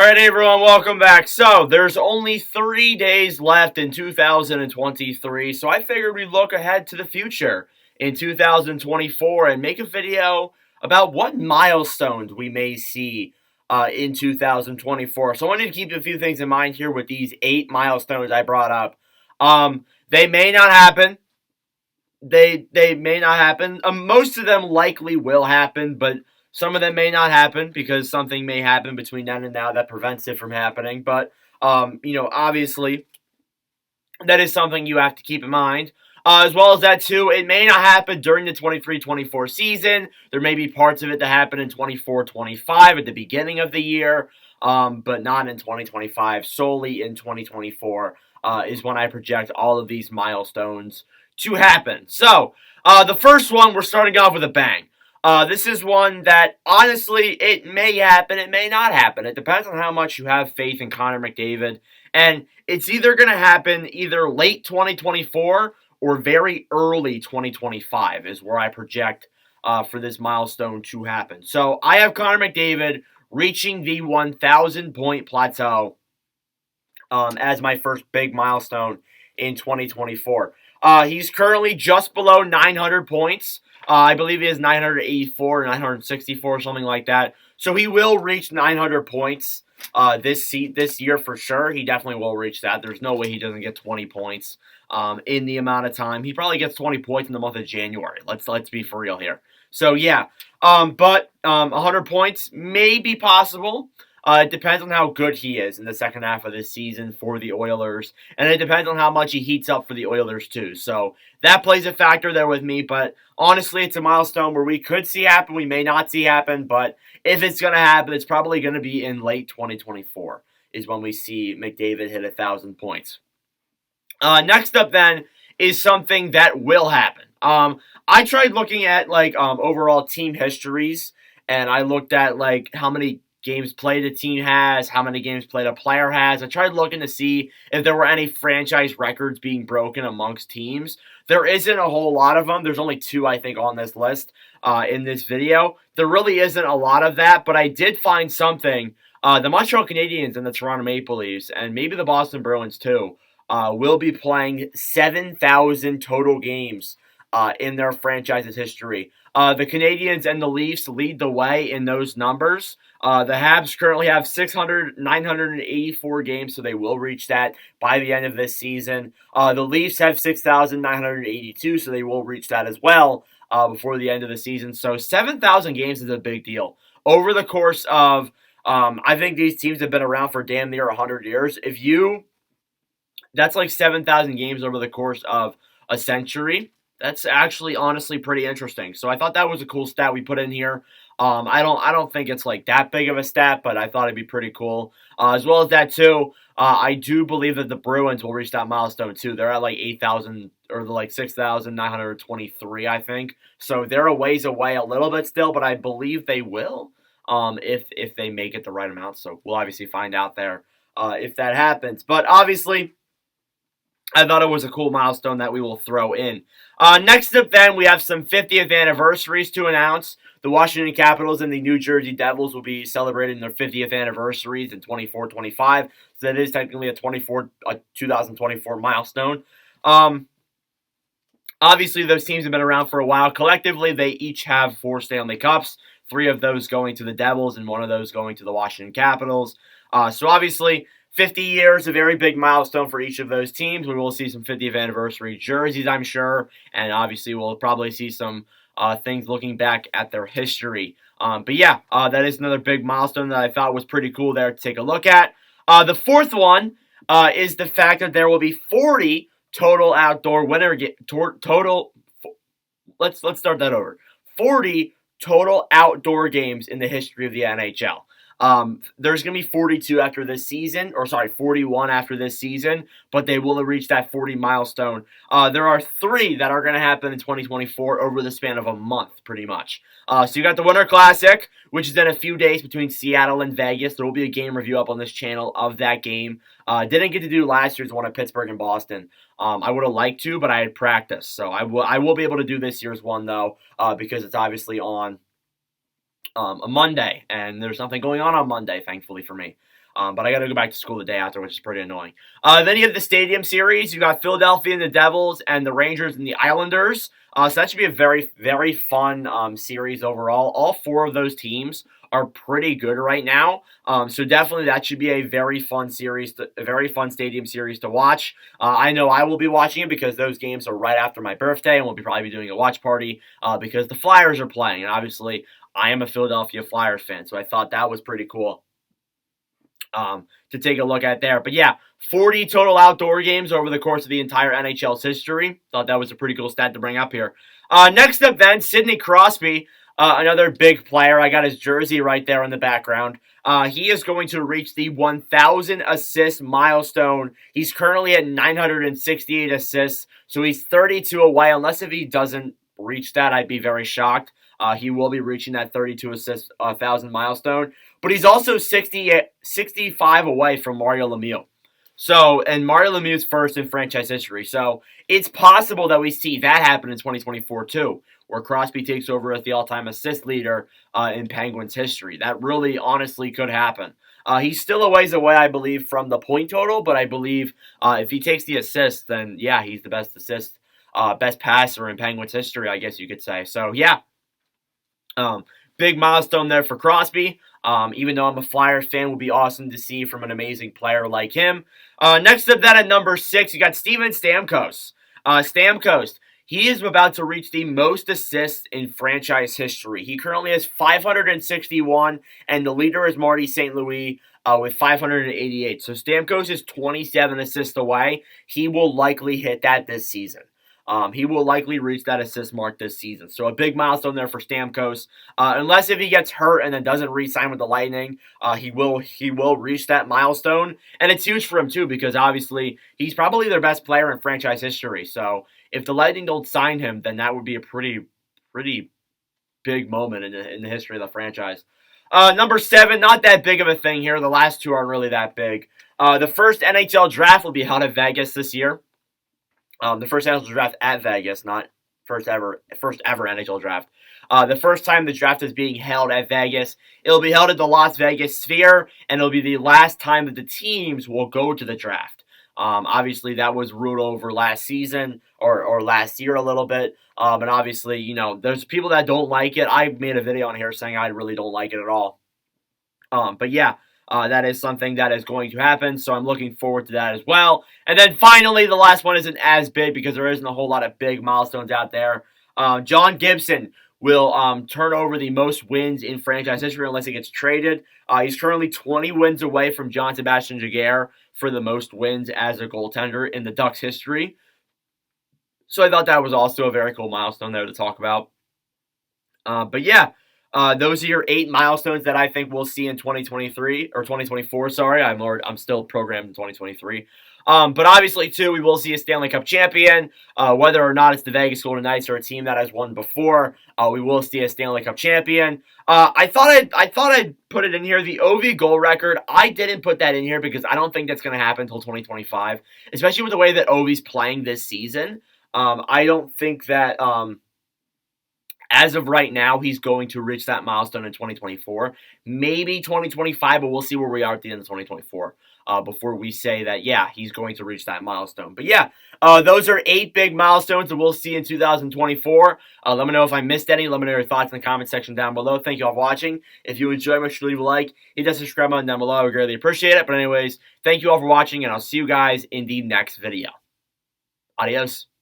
Alright everyone, welcome back. So, there's only 3 days left in 2023, so I figured we'd look ahead to the future in 2024 and make a video about what milestones we may see in 2024. So I wanted to keep a few things in mind here with these 8 milestones I brought up. They may not happen. They may not happen. Most of them likely will happen, but some of them may not happen because something may happen between then and now that prevents it from happening. But obviously, that is something you have to keep in mind. As well as that, too, it may not happen during the 23-24 season. There may be parts of it that happen in 24-25 at the beginning of the year, but not in 2025. Solely in 2024 is when I project all of these milestones to happen. So, the first one, we're starting off with a bang. This is one that, honestly, it may happen, it may not happen. It depends on how much you have faith in Connor McDavid. And it's either going to happen either late 2024 or very early 2025 is where I project for this milestone to happen. So, I have Connor McDavid reaching the 1,000-point plateau as my first big milestone in 2024. He's currently just below 900 points. I believe he has 984, 964, something like that. So he will reach 900 points this year for sure. He definitely will reach that. There's no way he doesn't get 20 points in the amount of time. He probably gets 20 points in the month of January. Let's be for real here. So yeah, but 100 points may be possible. It depends on how good he is in the second half of this season for the Oilers. And it depends on how much he heats up for the Oilers, too. So that plays a factor there with me. But honestly, it's a milestone where we could see happen. We may not see happen. But if it's going to happen, it's probably going to be in late 2024 is when we see McDavid hit 1,000 points. Next up, then, is something that will happen. I tried looking at, overall team histories. And I looked at, how many games played a team has, how many games played a player has. I tried looking to see if there were any franchise records being broken amongst teams. There isn't a whole lot of them. There's only 2, I think, on this list in this video. There really isn't a lot of that, but I did find something. The Montreal Canadiens and the Toronto Maple Leafs, and maybe the Boston Bruins too, will be playing 7,000 total games in their franchise's history. The Canadiens and the Leafs lead the way in those numbers. The Habs currently have 984 games, so they will reach that by the end of this season. The Leafs have 6,982, so they will reach that as well before the end of the season. So 7,000 games is a big deal. Over the course of, I think these teams have been around for damn near 100 years. That's like 7,000 games over the course of a century. That's actually honestly pretty interesting. So I thought that was a cool stat we put in here. I don't think it's like that big of a stat, but I thought it'd be pretty cool. As well as that too, I do believe that the Bruins will reach that milestone too. They're at like 8,000 or like 6,923, I think. So they're a ways away a little bit still, but I believe they will if they make it the right amount. So we'll obviously find out there if that happens. But obviously, I thought it was a cool milestone that we will throw in. Next up, then, we have some 50th anniversaries to announce. The Washington Capitals and the New Jersey Devils will be celebrating their 50th anniversaries in 24-25. So that is technically a 2024 milestone. Obviously, those teams have been around for a while. Collectively, they each have 4 Stanley Cups. 3 of those going to the Devils and 1 of those going to the Washington Capitals. So obviously, 50 years, a very big milestone for each of those teams. We will see some 50th anniversary jerseys, I'm sure, and obviously we'll probably see some things looking back at their history. But yeah, that is another big milestone that I thought was pretty cool there to take a look at. The fourth one is the fact that there will be 40 total outdoor Let's start that over. 40 total outdoor games in the history of the NHL. There's going to be 42 after this season, 41 after this season, but they will have reached that 40 milestone. There are 3 that are going to happen in 2024 over the span of a month, pretty much. So you got the Winter Classic, which is in a few days between Seattle and Vegas. There will be a game review up on this channel of that game. Didn't get to do last year's one at Pittsburgh and Boston. I would have liked to, but I had practice. So I will be able to do this year's one, though, because it's obviously on a Monday, and there's nothing going on Monday, thankfully for me. But I got to go back to school the day after, which is pretty annoying. Then you have the Stadium Series. You got Philadelphia and the Devils and the Rangers and the Islanders. So that should be a very, very fun series overall. All four of those teams are pretty good right now. So definitely that should be a very fun series, a very fun Stadium Series to watch. I know I will be watching it because those games are right after my birthday, and we'll probably be doing a watch party because the Flyers are playing. And obviously, I am a Philadelphia Flyers fan, so I thought that was pretty cool to take a look at there. But yeah, 40 total outdoor games over the course of the entire NHL's history. Thought that was a pretty cool stat to bring up here. Next up then, Sidney Crosby, another big player. I got his jersey right there in the background. He is going to reach the 1,000 assist milestone. He's currently at 968 assists, so he's 32 away. Unless if he doesn't reach that, I'd be very shocked. He will be reaching that 32 assist 1,000 milestone. But he's also 65 away from Mario Lemieux. So, and Mario Lemieux's first in franchise history. So, it's possible that we see that happen in 2024 too, where Crosby takes over as the all-time assist leader in Penguins history. That really, honestly, could happen. He's still a ways away, I believe, from the point total, but I believe if he takes the assist, then yeah, he's the best assist, best passer in Penguins history, I guess you could say. So, yeah. Big milestone there for Crosby. Even though I'm a Flyers fan, would be awesome to see from an amazing player like him. Next up then at number 6, you got Steven Stamkos. Stamkos, he is about to reach the most assists in franchise history. He currently has 561, and the leader is Marty St. Louis with 588. So Stamkos is 27 assists away. He will likely hit that this season. He will likely reach that assist mark this season. So a big milestone there for Stamkos. Unless if he gets hurt and then doesn't re-sign with the Lightning, he will reach that milestone. And it's huge for him too because obviously he's probably their best player in franchise history. So if the Lightning don't sign him, then that would be a pretty big moment in the history of the franchise. Number 7, not that big of a thing here. The last two aren't really that big. The first NHL draft will be held at Vegas this year. The first NHL draft at Vegas, not first ever NHL draft. The first time the draft is being held at Vegas, it'll be held at the Las Vegas Sphere, and it'll be the last time that the teams will go to the draft. Obviously, that was ruled over last season or last year a little bit. And obviously, you know, there's people that don't like it. I made a video on here saying I really don't like it at all. But yeah. That is something that is going to happen, so I'm looking forward to that as well. And then finally, the last one isn't as big because there isn't a whole lot of big milestones out there. John Gibson will turn over the most wins in franchise history unless he gets traded. He's currently 20 wins away from John Sebastian Jaguar for the most wins as a goaltender in the Ducks history. So I thought that was also a very cool milestone there to talk about. But yeah. Those are your 8 milestones that I think we'll see in 2023 or 2024. Sorry, I'm still programmed in 2023. But obviously, too, we will see a Stanley Cup champion. Whether or not it's the Vegas Golden Knights or a team that has won before, we will see a Stanley Cup champion. I thought I'd put it in here. The OV goal record, I didn't put that in here because I don't think that's going to happen until 2025, especially with the way that Ovi's playing this season. I don't think that. As of right now, he's going to reach that milestone in 2024. Maybe 2025, but we'll see where we are at the end of 2024 before we say that, yeah, he's going to reach that milestone. But yeah, those are 8 big milestones that we'll see in 2024. Let me know if I missed any. Let me know your thoughts in the comment section down below. Thank you all for watching. If you enjoyed, make sure to leave a like. Hit that subscribe button down below. I would greatly appreciate it. But anyways, thank you all for watching, and I'll see you guys in the next video. Adios.